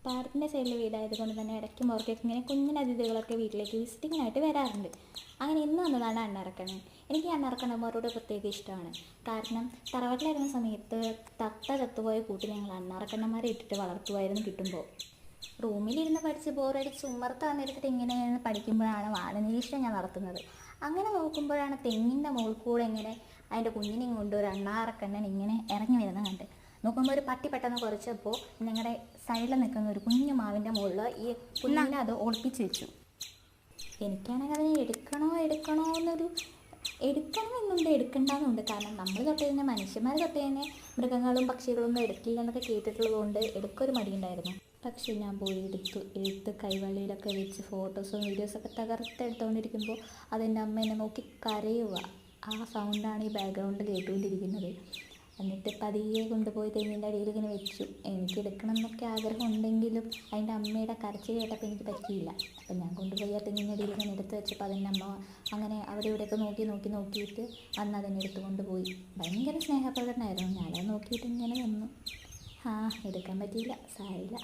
പാടത്തിൻ്റെ സൈഡിൽ വീടായതുകൊണ്ട് തന്നെ ഇടയ്ക്ക് മുറക്കൊക്കെ ഇങ്ങനെ കുഞ്ഞിന് അതിഥികളൊക്കെ വീട്ടിലേക്ക് വിസിറ്റിങ്ങിനായിട്ട് വരാറുണ്ട്. അങ്ങനെ ഇന്ന് വന്നതാണ് അണ്ണറക്കണ്ണൻ. എനിക്ക് അണ്ണറക്കണ്ണന്മാരോട് പ്രത്യേക ഇഷ്ടമാണ്. കാരണം തറവാട്ടിലായിരുന്ന സമയത്ത് തത്ത ചത്തുപോയ കൂട്ടിൽ ഞങ്ങൾ അണ്ണറക്കണ്ണന്മാരെ ഇട്ടിട്ട് വളർത്തുമായിരുന്നു. കിട്ടുമ്പോൾ റൂമിലിരുന്ന് പഠിച്ച് ബോറടിച്ച് ഉമ്മർത്ത് വന്നിരുന്നിട്ട് ഇങ്ങനെ പഠിക്കുമ്പോഴാണ് വാനനിരീക്ഷണം ഞാൻ നടത്തുന്നത്. അങ്ങനെ നോക്കുമ്പോഴാണ് തെങ്ങിൻ്റെ മുകളിൽ കൂടെ ഇങ്ങനെ അതിൻ്റെ കുഞ്ഞിനെയും കൊണ്ട് ഒരു അണ്ണാറക്കണ്ണൻ ഇങ്ങനെ ഇറങ്ങി വരുന്നത് കണ്ട്. നോക്കുമ്പോൾ ഒരു പട്ടി പെട്ടെന്ന് കുറച്ചപ്പോൾ ഞങ്ങളുടെ സൈഡിൽ നിൽക്കുന്ന ഒരു കുഞ്ഞു മാവിൻ്റെ മുകളിൽ ഈ കുഞ്ഞിനെ അത് ഒളിപ്പിച്ച് വെച്ചു. എനിക്കാണെങ്കിൽ അതിനെ എടുക്കണോ എടുക്കണമെന്നുണ്ട്, എടുക്കണ്ടെന്നുണ്ട്. കാരണം നമ്മൾ തൊട്ട് തന്നെ മനുഷ്യന്മാർ തൊട്ട് തന്നെ മൃഗങ്ങളും പക്ഷികളൊന്നും എടുക്കില്ല എന്നൊക്കെ കേട്ടിട്ടുള്ളത് കൊണ്ട് എടുക്കൊരു മടിയുണ്ടായിരുന്നു. പക്ഷേ ഞാൻ പോയി എടുത്ത് കൈവള്ളിയിലൊക്കെ വെച്ച് ഫോട്ടോസും വീഡിയോസൊക്കെ തകർത്തെടുത്തുകൊണ്ടിരിക്കുമ്പോൾ അതെൻ്റെ അമ്മ എന്നെ നോക്കി കരയുക. ആ സൗണ്ടാണ് ഈ ബാക്ക്ഗ്രൗണ്ടിൽ കേട്ടുകൊണ്ടിരിക്കുന്നത്. എന്നിട്ട് പതിയെ കൊണ്ടുപോയി തെങ്ങിൻ്റെ അടിയിൽ ഇങ്ങനെ വെച്ചു. എനിക്ക് എടുക്കണം എന്നൊക്കെ ആഗ്രഹം ഉണ്ടെങ്കിലും അതിൻ്റെ അമ്മയുടെ കരച്ചിൽ കേട്ടപ്പോൾ എനിക്ക് പറ്റിയില്ല. അപ്പം ഞാൻ കൊണ്ടുപോയി ആ തെങ്ങിൻ്റെ അടിയിൽ ഇങ്ങനെ എടുത്ത് വെച്ചപ്പോൾ അതിൻ്റെ അമ്മ അങ്ങനെ അവിടെ ഇവിടെയൊക്കെ നോക്കിയിട്ട് അന്ന് അതിനെ എടുത്ത് കൊണ്ടുപോയി. ഭയങ്കര സ്നേഹപ്രകടനമായിരുന്നു. ഞാനത് നോക്കിയിട്ട് ഇങ്ങനെ നിന്നു. എടുക്കാൻ പറ്റിയില്ല, സാരില്ല.